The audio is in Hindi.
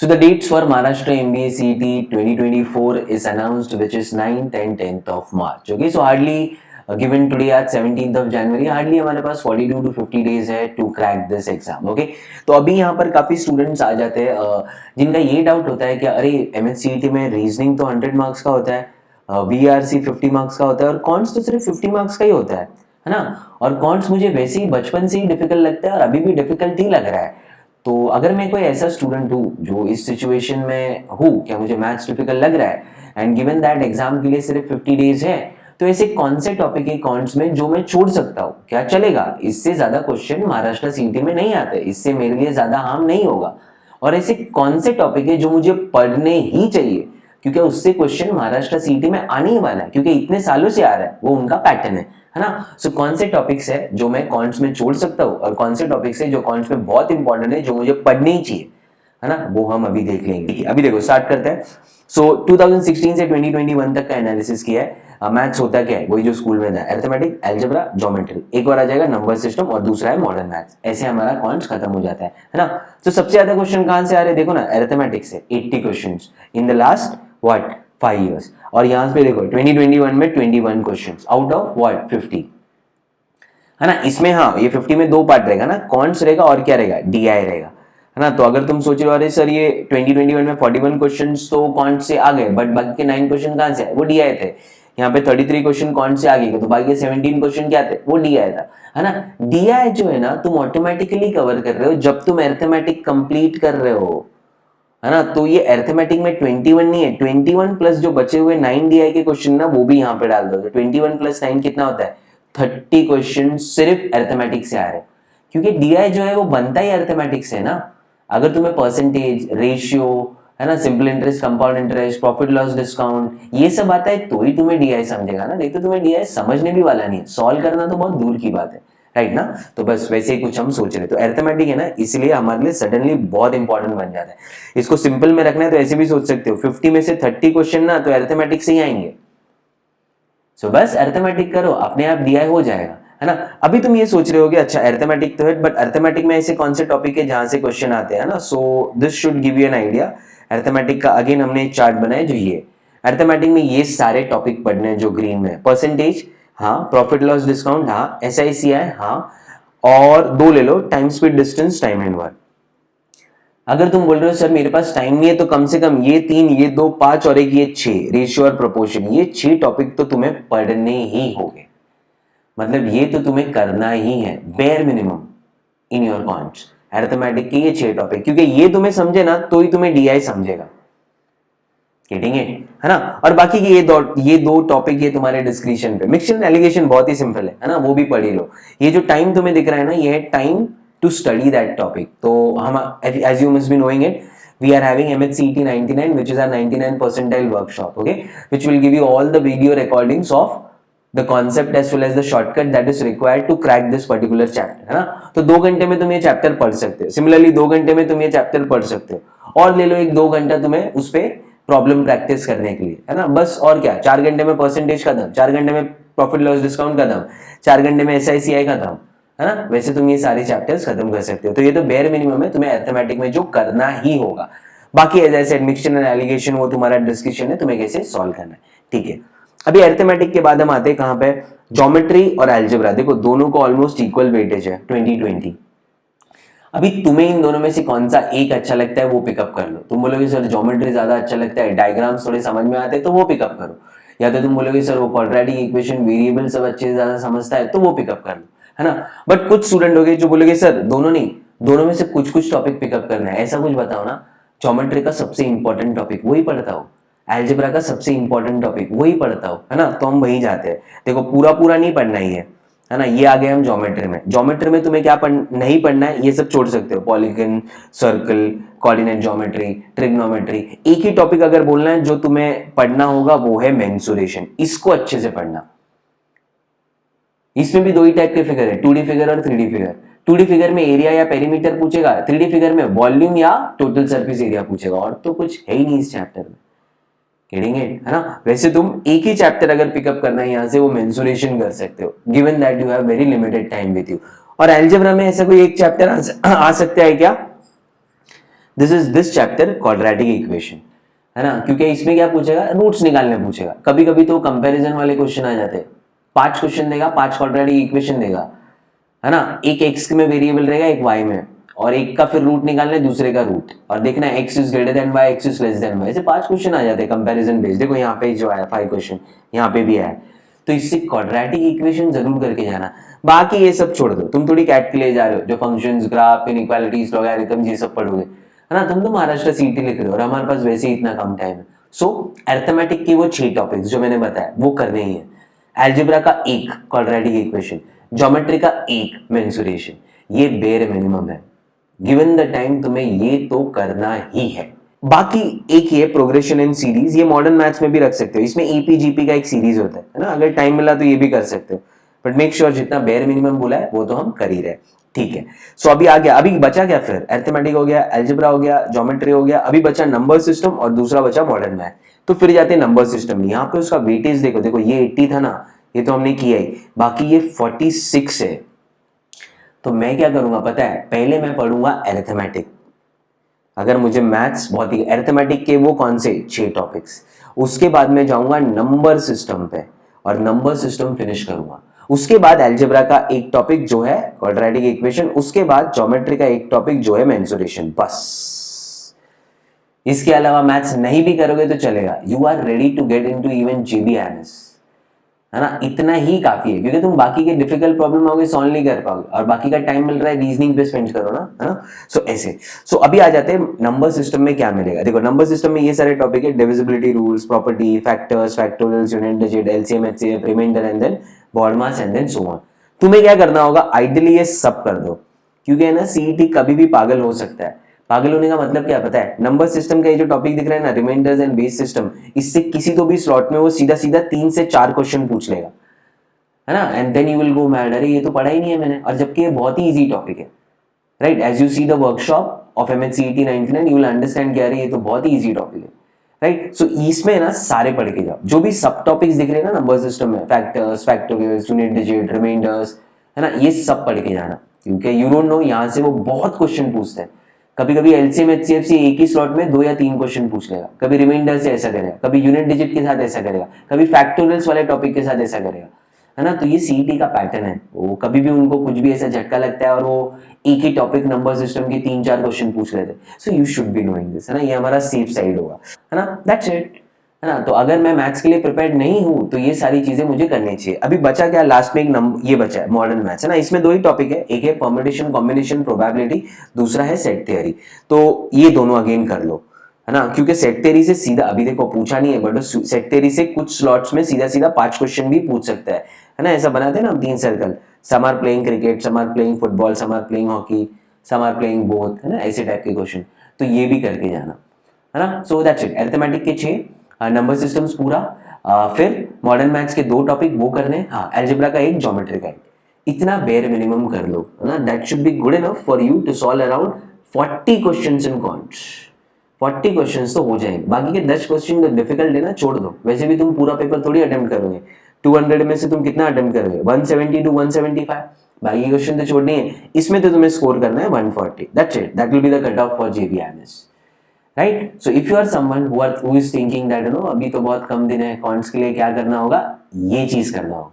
So the dates for Maharashtra MBA CET 2024 is announced, which is 9th and 10th of March. Okay, so hardly given today at 17th of January, hardly हमारे पास 42 to 50 days है to crack this exam. Okay, तो अभी यहाँ पर काफी स्टूडेंट्स आ जाते हैं जिनका ये डाउट होता है कि अरे MHCET में रीजनिंग तो 100 मार्क्स का होता है, VRC 50 मार्क्स का होता है और कॉन्ट्स तो सिर्फ 50 मार्क्स का ही होता है ना। और कॉन्ट्स मुझे वैसे ही बचपन से ही डिफिकल्ट लगता है और अभी भी डिफिकल्ट ही लग रहा है। तो अगर मैं कोई ऐसा स्टूडेंट हूँ जो इस सिचुएशन में हूँ, क्या मुझे मैथ्स डिफिकल्ट लग रहा है एंड गिवन दैट एग्जाम के लिए सिर्फ 50 डेज है, तो ऐसे कौन से टॉपिक है कॉन्ट्स में जो मैं छोड़ सकता हूँ, क्या चलेगा? इससे ज्यादा क्वेश्चन महाराष्ट्र सीईटी में नहीं आते, इससे मेरे लिए ज्यादा हार्म नहीं होगा। और ऐसे कौन से टॉपिक है जो मुझे पढ़ने ही चाहिए, क्योंकि उससे क्वेश्चन महाराष्ट्र सीईटी में आने ही वाला है, क्योंकि इतने सालों से आ रहा है, वो उनका पैटर्न है ना। सो कौन से टॉपिक्स है जो मैं कॉन्ट्स में छोड़ सकता हूँ और कौन से टॉपिक्स है जो कॉन्ट्स में बहुत इंपॉर्टेंट है, जो मुझे पढ़ने ही चाहिए, है ना, वो हम अभी देख लेंगे। अभी देखो स्टार्ट करते हैं। सो 2016 से 2021 तक का एनालिसिस किया है। मैथ्स होता क्या है, वही जो स्कूल में था, अरिथमेटिक, अलजेब्रा, ज्योमेट्री, एक और आ जाएगा नंबर सिस्टम और दूसरा है मॉडर्न मैथ्स। ऐसे हमारा कॉन्ट्स खत्म हो जाता है ना। तो सबसे ज्यादा क्वेश्चन कहां से आ रहे हैं, देखो ना, अरिथमेटिक से 80 questions in the last what 5 years. और यहां पे देखो 2021 में 21 क्वेश्चंस आउट ऑफ व्हाट 50, है ना। इसमें हाँ, ये 50 में दो पार्ट रहेगा ना, कॉन्ट्स रहेगा और क्या रहेगा, डीआई रहेगा, है ना। तो अगर तुम सोच रहे हो अरे सर ये 2021 में 41 क्वेश्चंस तो कॉन्ट्स से आ गए, बट बाकी के 9 क्वेश्चन कहां से आए, वो डीआई थे। यहाँ पे 33 क्वेश्चन कॉन्ट्स से आ गए, तो बाकी के 17 क्वेश्चन क्या थे, वो डीआई था, है ना। डीआई जो है ना, तुम ऑटोमेटिकली कवर कर रहे हो जब तुम अरिथमेटिक कंप्लीट कर रहे हो, है ना। तो ये अरिथमेटिक में 21 नहीं है, 21 प्लस जो बचे हुए 9 डीआई के क्वेश्चन ना, वो भी यहाँ पे डाल दो। तो 21 प्लस 9 कितना होता है, 30 क्वेश्चन सिर्फ अरिथमेटिक से आ रहे हैं, क्योंकि डीआई जो है वो बनता ही अरिथमेटिक से ना। अगर तुम्हें परसेंटेज, रेशियो, है ना, simple interest, compound interest, profit loss discount, ये सब आता है तो ही तुम्हें डीआई समझेगा ना, नहीं तो तुम्हें डीआई समझने भी वाला नहीं है, सॉल्व करना तो बहुत दूर की बात है, राइट ना। तो बस वैसे ही कुछ हम सोच रहे, तो अरिथमेटिक है ना, इसलिए हमारे लिए सडनली बहुत इंपॉर्टेंट बन जाता है। इसको सिंपल में रखना है तो ऐसे भी सोच सकते हो, 50 में से 30 क्वेश्चन ना तो अरिथमेटिक से ही आएंगे। सो बस अरिथमेटिक करो, अपने आप डीआई हो जाएगा, है ना। अभी तुम ये सोच रहे होगे अच्छा अरिथमेटिक तो है, बट अरिथमेटिक में ऐसे कौन से टॉपिक है जहां से क्वेश्चन आते हैं ना। So this should give you an idea. Arithmetic का अगेन हमने एक चार्ट बनाया, जो ये अरिथमेटिक में ये सारे टॉपिक पढ़ने हैं जो ग्रीन में, परसेंटेज हाँ, प्रॉफिट लॉस डिस्काउंट हाँ, SICI हाँ, और दो ले लो, time speed distance, time and work. अगर तुम बोल रहे हो सर मेरे पास टाइम नहीं है, तो कम से कम ये 3, ये 2, 5 और एक ये 6, रेशियो और प्रोपोर्शन, ये 6 टॉपिक तो तुम्हें पढ़ने ही होंगे, मतलब ये तो तुम्हें करना ही है bare minimum in your counts, arithmetic के ये 6 टॉपिक, क्योंकि ये तुम्हें समझे ना तो ही तुम्हें डीआई समझेगा, गेटिंग इट, है ना। और बाकी के ये दो टॉपिक ये तुम्हारे डिस्क्रिप्शन पे, मिक्सचर एंड एलिगेशन बहुत ही सिंपल है ना, वो भी पढ़ ही लो। ये जो टाइम तुम्हें दिख रहा है ना, ये है time to study that topic. तो हम as you must be knowing it, we are having MHCET 99, which is our 99 percentile workshop, okay, which will give you all the video recordings of the concept as well as the shortcut that is required to crack this particular chapter, है ना। तो 2 घंटे में तुम ये चैप्टर पढ़ सकते हो, सिमिलरली 2 घंटे में तुम ये चैप्टर पढ़ सकते हो, और ले लो 1-2 घंटा तुम्हें उस पे प्रॉब्लम प्रैक्टिस करने के लिए, है ना, बस। और क्या, 4 घंटे में परसेंटेज खत्म, 4 घंटे में प्रॉफिट लॉस डिस्काउंट खत्म, 4 घंटे में SICI खत्म, है ना। वैसे तुम ये सारे चैप्टर्स खत्म कर सकते हो। तो ये तो बेयर मिनिमम है तुम्हें अरिथमेटिक में जो करना ही होगा। बाकी as I said mixture and alligation वो तुम्हारा डिस्कशन है, तुम्हें कैसे सॉल्व करना है, ठीक है। अभी अरिथमेटिक के बाद हम आते हैं कहां पे, ज्योमेट्री और अलजेब्रा। देखो दोनों को ऑलमोस्ट इक्वल वेटेज है 20-20। अभी तुम्हें इन दोनों में से कौन सा एक अच्छा लगता है वो पिकअप कर लो। तुम बोलोगे सर ज्योमेट्री ज्यादा अच्छा लगता है, डायग्राम्स थोड़े समझ में आते हैं तो वो पिकअप करो, या तो तुम बोलोगे सर वो क्वाड्रेटिक इक्वेशन, वेरिएबल सब अच्छे से ज्यादा समझता है तो वो पिकअप कर लो, है ना। बट कुछ स्टूडेंट हो गए जो बोलोगे सर दोनों नहीं, दोनों में से कुछ कुछ टॉपिक पिकअप करना है, ऐसा कुछ बताओ ना। ज्योमेट्री का सबसे इंपॉर्टेंट टॉपिक वही पढ़ता हो, अलजेब्रा का सबसे इंपॉर्टेंट टॉपिक वही पढ़ता हो, है ना, तो हम वही जाते हैं। देखो पूरा पूरा नहीं पढ़ना ही है ना। ये आ गए हम ज्योमेट्री में। ज्योमेट्री में तुम्हें क्या नहीं पढ़ना है, ये सब छोड़ सकते हो, polygon, circle, coordinate geometry, trigonometry. एक ही टॉपिक अगर बोलना है जो तुम्हें पढ़ना होगा वो है मेंसुरेशन, इसको अच्छे से पढ़ना। इसमें भी 2 ही टाइप के फिगर है, 2D फिगर और 3D फिगर। 2D फिगर में एरिया या पेरीमीटर पूछेगा, 3D फिगर में वॉल्यूम या टोटल सरफेस एरिया पूछेगा, और तो कुछ है ही नहीं इस चैप्टर में, गेटिंग इट, है ना। वैसे तुम एक ही चैप्टर अगर पिकअप करना है यहां से, वो मेंसुरेशन कर सकते हो, given that you have very limited time with you. और अलजेब्रा में ऐसा कोई एक चैप्टर आ सकता है क्या, दिस चैप्टर क्वाड्रेटिक इक्वेशन, है ना, क्योंकि इसमें क्या पूछेगा, रूट्स निकालने पूछेगा। कभी कभी तो कंपैरिजन वाले क्वेश्चन आ जाते हैं, 5 क्वेश्चन देगा, 5 क्वाड्रेटिक इक्वेशन देगा, है ना, एक एक्स में वेरिएबल रहेगा, एक वाई में, और एक का फिर रूट निकालना है, दूसरे का रूट, और देखना है x is greater than y, x is less than y. ऐसे 5 क्वेश्चन आ जाते हैं कंपैरिजन बेस्ड। देखो यहाँ पे जो आया 5 क्वेश्चन, यहाँ पे भी आया। तो इससे क्वाड्रेटिक इक्वेशन जरूर करके जाना। बाकी ये सब छोड़ दो, तुम थोड़ी कैट के लिए जा रहे हो, जो फंक्शंस, ग्राफ, इनइक्वालिटीज, लॉगरिथम्स, ये सब पढ़ोगे, है ना। तुम तो महाराष्ट्र सीटी लिख रहे हो और हमारे पास वैसे ही इतना कम टाइम है। सो अरिथमेटिक के वो 6 टॉपिक्स जो मैंने बताया वो करने ही है। अलजेब्रा का एक क्वाड्रेटिक इक्वेशन, ज्योमेट्री का एक मेंसुरेशन, ये बेयर मिनिमम है। गिवन द टाइम तुम्हें ये तो करना ही है। बाकी एक ये प्रोग्रेशन इन सीरीज, ये मॉडर्न मैथ्स में भी रख सकते हो। इसमें ईपीजीपी का एक सीरीज होता है ना, अगर टाइम मिला तो ये भी कर सकते हो, बट मेक श्योर जितना बेयर मिनिमम बोला है वो तो हम कर ही रहे। ठीक है, सो अभी आ गया, अभी बचा क्या फिर, अरिथमेटिक हो गया, अलजेब्रा हो गया, ज्योमेट्री हो गया, अभी बचा नंबर सिस्टम और दूसरा बचा मॉडर्न मैथ। तो फिर जाते हैं नंबर सिस्टम में। यहाँ पे उसका वेटेज देखो, देखो ये 80 था ना, ये तो हमने किया ही, बाकी ये 46 है। तो मैं क्या करूंगा पता है, पहले मैं पढ़ूंगा अरिथमेटिक। अगर मुझे मैथ्स बहुत ही, अरिथमेटिक के वो कौन से 6 टॉपिक्स, उसके बाद मैं जाऊंगा नंबर सिस्टम पे और नंबर सिस्टम फिनिश करूंगा। उसके बाद अलजेब्रा का एक टॉपिक जो है क्वाड्रेटिक इक्वेशन, उसके बाद ज्योमेट्री का एक टॉपिक जो है मेंसुरेशन, बस। इसके अलावा मैथ्स नहीं भी करोगे तो चलेगा, you are ready to get into even GBMS, है ना। इतना ही काफी है, क्योंकि तुम बाकी के डिफिकल्ट प्रॉब्लम होगे सॉल्व नहीं कर पाओगे, और बाकी का टाइम मिल रहा है रीजनिंग पे स्पेंड करो ना, है ना। सो ऐसे, सो अभी आ जाते हैं नंबर सिस्टम में क्या मिलेगा। देखो नंबर सिस्टम में ये सारे टॉपिक है, divisibility rules, property, factors, factorials, unit digit, LCM, HCF, remainder and then BODMAS and then so on. तुम्हें क्या करना होगा, आइडियली ये सब कर दो, क्योंकि है ना सीईटी कभी भी पागल हो सकता है। पागल होने का मतलब क्या पता है, नंबर सिस्टम का ये जो टॉपिक दिख रहा है ना, रिमाइंडर्स एंड बेस सिस्टम, इससे किसी तो भी स्लॉट में वो सीधा सीधा 3 से 4 क्वेश्चन पूछ लेगा, है ना। And then you will go mad, अरे ये तो पढ़ा ही नहीं है मैंने, और जबकि ये बहुत ही इजी टॉपिक है, right. As you see the workshop of MHCET 99 you will understand कि अरे ये तो बहुत ही इजी टॉपिक है, राइट। सो इसमें ना सारे पढ़ के जाओ, जो भी सब टॉपिक्स दिख रहे हैं ना नंबर सिस्टम में, factors, factorials, unit digit, remainders, है ना, ये सब पढ़ के जाना, क्योंकि यू डोंट नो यहाँ से वो बहुत क्वेश्चन पूछते हैं। कभी कभी एलसीएम एचसीएफ से एक ही स्लॉट में 2 या 3 क्वेश्चन पूछ लेगा, कभी रिमाइंडर से ऐसा करेगा, कभी यूनिट डिजिट के साथ ऐसा करेगा, कभी फैक्टोरियल्स वाले टॉपिक के साथ ऐसा करेगा, है ना। तो ये सीईटी का पैटर्न है, वो कभी भी उनको कुछ भी ऐसा झटका लगता है और वो एक ही टॉपिक नंबर सिस्टम के 3-4 क्वेश्चन पूछ लेते हैं। So you should be knowing this, है ना, ये हमारा सेफ साइड होगा, है ना, दैट्स इट, है ना। तो अगर मैं मैथ्स के लिए प्रिपेयर्ड नहीं हूं तो ये सारी चीजें मुझे करनी चाहिए। अभी बचा क्या, लास्ट में एक नंबर ये बचा है मॉडर्न मैथ्स, है ना। इसमें 2 ही टॉपिक है, एक है परम्यूटेशन कॉम्बिनेशन प्रोबेबिलिटी, दूसरा है सेट थ्योरी। तो ये दोनों अगेन कर लो, है ना, क्योंकि सेट थ्योरी से सीधा, अभी देखो पूछा नहीं है, बट सेट थ्योरी से कुछ स्लॉट्स में सीधा सीधा 5 क्वेश्चन भी पूछ सकता है ना। ऐसा बनाते हैं ना हम 3 circle, some are playing cricket, some are playing football, some are playing hockey, some are playing both, है ना, ऐसे टाइप के क्वेश्चन। तो ये भी करके जाना, है ना। सो दैट्स इट, अरिथमेटिक के 6, नंबर सिस्टम्स पूरा, फिर मॉडर्न मैथ्स के 2 टॉपिक वो करने, हाँ अलजेब्रा का एक, ज्योमेट्री का एक। इतना बेयर मिनिमम कर लो, है ना, that should be good enough for you to solve around 40 questions in कॉन्ट्स। 40 क्वेश्चंस तो हो जाएंगे, बाकी के 10 क्वेश्चन तो डिफिकल्ट है ना, छोड़ दो। वैसे भी तुम पूरा पेपर थोड़ी अटेम्प्ट करोगे, 200 में से तुम कितना अटेम्प्ट करोगे, 170 to 175, बाकी क्वेश्चन तो छोड़नी है। इसमें तो तुम्हें स्कोर करना है 140, that's it, that will be the cut off for JBMS, right. So if you are someone who is thinking that अभी तो बहुत कम दिन है, कॉन्ट्स के लिए क्या करना होगा, ये चीज करना होगा।